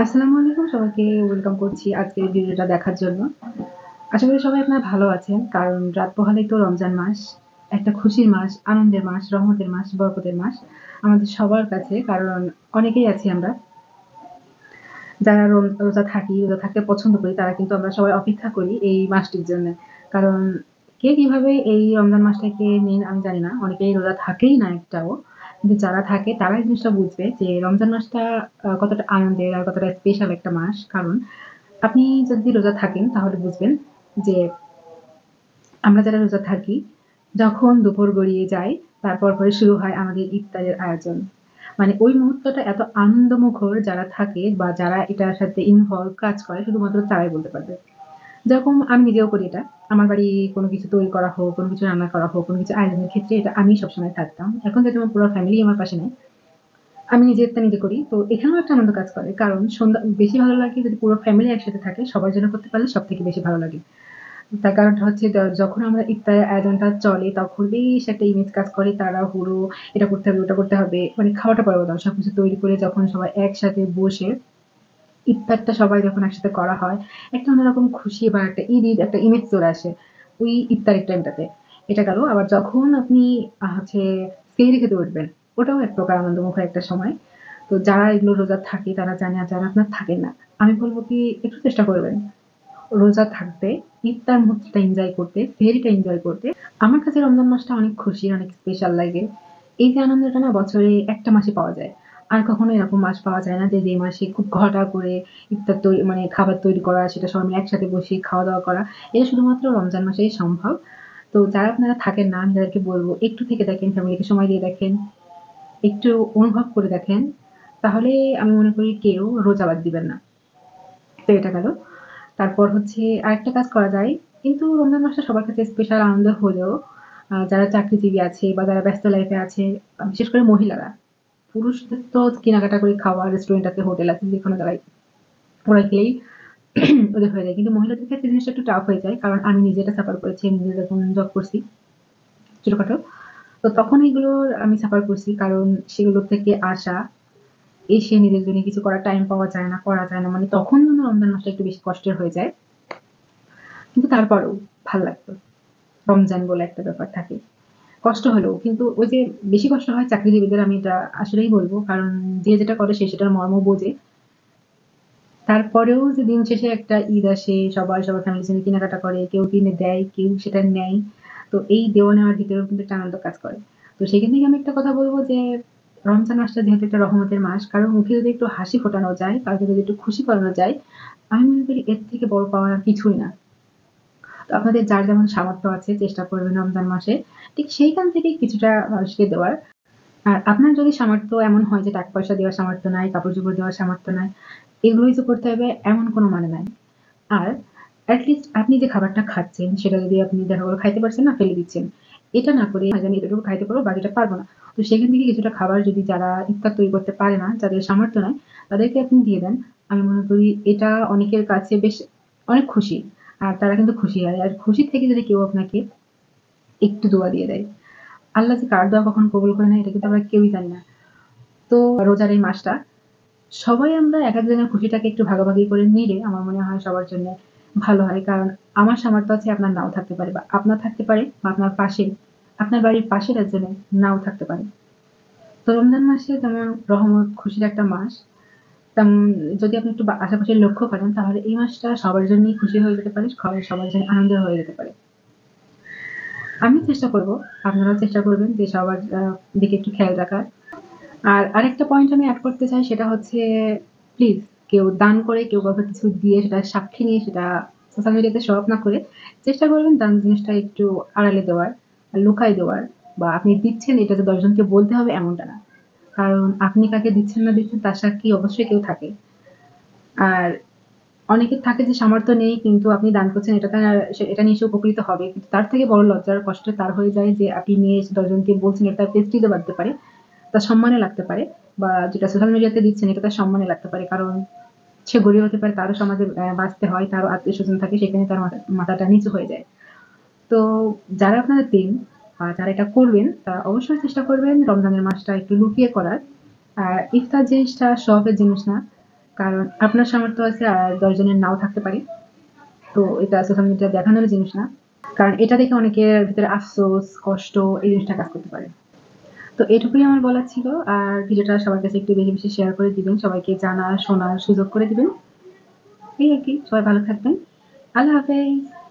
আসসালামু আলাইকুম, সবাইকে ওয়েলকাম করছি আজকের ভিডিওটা দেখার জন্য। আশা করি সবাই আপনারা ভালো আছেন, কারণ রাত পোহালেই তো রমজান মাস। একটা খুশির মাস, আনন্দের মাস, রহমতের মাস, বরকতের মাস আমাদের সবার কাছে। কারণ অনেকেই আছি আমরা যারা রোজা থাকি, রোজা থাকতে পছন্দ করি, তারা কিন্তু আমরা সবাই অপেক্ষা করি এই মাসটির জন্য। কারণ কে কিভাবে এই রমজান মাসটাকে নেন আমি জানি না, অনেকেই রোজা থাকেই না একটাও। কিন্তু যারা থাকে তারা এই জিনিসটা বুঝবে যে রমজান মাসটা কতটা আনন্দের আর কতটা স্পেশাল একটা মাস। কারণ আপনি যদি রোজা থাকেন তাহলে বুঝবেন যে আমরা যারা রোজা থাকি, যখন দুপুর গড়িয়ে যায় তারপর পরে শুরু হয় আমাদের ইফতারের আয়োজন। মানে ওই মুহূর্তটা এত আনন্দমুখর, যারা থাকে বা যারা এটার সাথে ইনভলভ কাজ করে শুধুমাত্র তারাই বলতে পারবে। যেরকম আমি নিজেও করি এটা। আমার বাড়ি কোনো কিছু তৈরি করা হোক, কোনো কিছু রান্না করা হোক, কোনো কিছু আয়োজনের ক্ষেত্রে এটা আমি সবসময় থাকতাম। এখন যেহেতু আমার পুরো ফ্যামিলি আমার পাশে নেই, আমি নিজেরটা নিজে করি। তো এখানেও একটা আনন্দ কাজ করে। কারণ সন্ধ্যা বেশি ভালো লাগে যদি পুরো ফ্যামিলি একসাথে থাকে, সবার জন্য করতে পারলে সবথেকে বেশি ভালো লাগে। তার কারণটা হচ্ছে যখন আমরা ইফতারের আয়োজনটা চলে তখন বেশ একটা ইমেজ কাজ করে, তাড়াহুড়ো, এটা করতে হবে, ওটা করতে হবে। মানে খাওয়াটা পরের কথা, সবকিছু তৈরি করে যখন সবাই একসাথে বসে ইফতারটা সবাই যখন একসাথে করা হয়, একটা অন্যরকম খুশি বা একটা ঈদ একটা ইমেজ চলে আসে ওই ইফতারের টাইমটাতে। এটা গেল। আবার যখন আপনি হচ্ছে সেহরি খেতে উঠবেন, ওটাও এক প্রকার আনন্দমুখর একটা সময়। তো যারা এগুলো রোজা থাকে তারা জানে, আর যারা আপনার থাকেন না, আমি বলব কি একটু চেষ্টা করবেন রোজা থাকতে, ইফতার মুহূর্তটা এনজয় করতে, সেহরিটা এনজয় করতে। আমার কাছে রমজান মাসটা অনেক খুশি, অনেক স্পেশাল লাগে। এই যে আনন্দটা না বছরে একটা মাসে পাওয়া যায়। আর কখনো এরকম মাস পাওয়া যায় না যে মাসে খুব ঘটা করে ইফতার তৈরি, মানে খাবার তৈরি করা, সেটা সবাই মিলে একসাথে বসে খাওয়া দাওয়া করা। এটা শুধুমাত্র রমজান মাসেই সম্ভব। তো যারা আপনারা থাকেন না, আমি তাদেরকে বলবো একটু থেকে দেখেন, ফ্যামিলিকে সময় দিয়ে দেখেন, একটু অনুভব করে দেখেন। তাহলে আমি মনে করি কেউ রোজা বাদ দিবেন না। তো এটা গেল। তারপর হচ্ছে আরেকটা কাজ করা যায়। কিন্তু রমজান মাসটা সবার কাছে স্পেশাল আনন্দ হলেও যারা চাকরিজীবী আছে বা যারা ব্যস্ত লাইফে আছে, বিশেষ করে মহিলারা, পুরুষদের তো কেনাকাটা করে খাওয়া, রেস্টুরেন্ট আছে, হোটেল আছে, যেখানে তারাই ওরা গেলেই ওদের হয়ে যায়। কিন্তু মহিলাদের ক্ষেত্রে জিনিসটা একটু টাফ হয়ে যায়। কারণ আমি নিজে এটা সাফার করেছি। আমি নিজে যখন জব করছি ছোটখাটো, তো তখন এগুলোর আমি সাফার করছি। কারণ সেগুলোর থেকে আসা, এসে নিজের জন্য কিছু করার টাইম পাওয়া যায় না, করা যায় না। মানে তখন যেন রমজান মাসটা একটু বেশি কষ্টের হয়ে যায়। কিন্তু তারপরেও ভাল লাগতো। রমজান বলে একটা ব্যাপার থাকে। কষ্ট হলেও কিন্তু ওই যে বেশি কষ্ট হয় চাকরিজীবীদের, আমি এটা আসলেই বলব। কারণ যে যেটা করে সে সেটার মর্ম বোঝে। তারপরেও যে দিন শেষে একটা ঈদ আসে, সবাই সবার ফ্যামিলির জন্য কেনাকাটা করে, কেউ কিনে দেয়, কেউ সেটা নেয়। তো এই দেওয়া নেওয়ার ভিতরেও কিন্তু একটা আনন্দ কাজ করে। তো সেখান থেকে আমি একটা কথা বলব যে রমজান মাসটা যেহেতু একটা রহমতের মাস, কারোর মুখে যদি একটু হাসি ফোটানো যায়, কাউকে যদি একটু খুশি করানো যায়, আমি মনে করি এর থেকে বড় পাওয়া আর কিছুই না। তো আপনাদের যার যেমন সামর্থ্য আছে চেষ্টা করবেন রমজান মাসে ঠিক সেইখান থেকেই কিছুটা মানুষকে দেওয়ার। আর আপনার যদি সামর্থ্য এমন হয় যে টাকা পয়সা দেওয়ার সামর্থ্য নাই, কাপড় চোপড় দেওয়ার সামর্থ্য নাই, এগুলোই যে করতে হবে এমন কোনো মানে নাই। আর এটলিস্ট আপনি যে খাবারটা খাচ্ছেন সেটা যদি আপনি দেখা গেলো খাইতে পারছেন না, ফেলে দিচ্ছেন, এটা না করে আজ আমি এতটুকু খাইতে পারবো, বাকিটা পারবো না। তো সেখান থেকে কিছুটা খাবার যদি যারা ইফতার তৈরি করতে পারে না, যাদের সামর্থ্য নাই, তাদেরকে আপনি দিয়ে দেন। আমি মনে করি এটা অনেকের কাছে বেশ অনেক খুশি। আর তারা কিন্তু খুশি হয়। আর খুশি থেকে যদি কেউ আপনাকে একটু দোয়া দিয়ে দেয়, আল্লাহ যে কার দোয়া কখন কবুল করে নেয় এটা কিন্তু আমরা কেউই জানি না। তো রোজার এই মাসটা সবাই আমরা এক একজনের খুশিটাকে একটু ভাগাভাগি করে নিলে আমার মনে হয় সবার জন্য ভালো হয়। কারণ আমার সামর্থ্য আছে, আপনার নাও থাকতে পারে, বা আপনার থাকতে পারে, বা আপনার পাশে, আপনার বাড়ির পাশের একজনের নাও থাকতে পারে। তো রমজান মাসে যেমন রহমত খুশির একটা মাস, তেমন যদি আপনি একটু আশেপাশে লক্ষ্য করেন তাহলে এই মাসটা সবার জন্যই খুশি হয়ে যেতে পারে, সবার জন্য আনন্দের হয়ে যেতে পারে। আমি চেষ্টা করব, আপনারাও চেষ্টা করবেন যে সবার দিকে একটু খেয়াল রাখার। আর আরেকটা পয়েন্ট আমি এড করতে চাই, সেটা হচ্ছে প্লিজ কেউ দান করে, কেউ কাউকে কিছু দিয়ে সেটা সাক্ষী নিয়ে সেটা সোশ্যাল মিডিয়াতে শো অফ না করে চেষ্টা করবেন দান জিনিসটা একটু আড়ালে দেওয়ার, লুকায় দেওয়ার। বা আপনি দিচ্ছেন এটা যে ১০ জনকে বলতে হবে এমনটা না। কারণ আপনি কাকে দিচ্ছেন না দিচ্ছেন তার সাক্ষী অবশ্যই কেউ থাকে। আর অনেকের থাকে যে সামর্থ্য নেই কিন্তু আপনি দান করছেন, এটা তার এটা নিয়ে সে উপকৃত হবে। কিন্তু তার থেকে বড় লজ্জার কষ্ট তার হয়ে যায় যে আপনি নিয়ে এসে ১০ জনকে বলছেন, এটা প্রেস্টিজে বাড়তে পারে, তার সম্মানে লাগতে পারে। বা যেটা সোশ্যাল মিডিয়াতে দিচ্ছেন এটা তার সম্মানে লাগতে পারে। কারণ সে গরিব হতে পারে, তারও সমাজে বাঁচতে হয়, তারও আত্মীয়-স্বজন থাকে, সেখানে তার মাথাটা নিচু হয়ে যায়। তো যারা আপনারা দিন বা যারা এটা করবেন তারা অবশ্যই চেষ্টা করবেন রমজানের মাসটা একটু লুকিয়ে করার। আর ইফতার জিনিসটা শখ এর জিনিস না। কারণ আপনার সামর্থ্য আছে আর 10 জনের নাও থাকতে পারে। তো এটা সোশ্যাল মিডিয়া দেখানোর জিনিস না। কারণ এটা দেখে অনেকের ভিতরে আফসোস, কষ্ট এই জিনিসটা কাজ করতে পারে। তো এটুকুই আমার বলার ছিল। আর ভিডিওটা সবার কাছে একটু বেশি, বেশি শেয়ার করে দিবেন। সবাইকে জানার, শোনার সুযোগ করে দিবেন। এই আরকি। সবাই ভালো থাকবেন। আল্লাহ হাফেজ।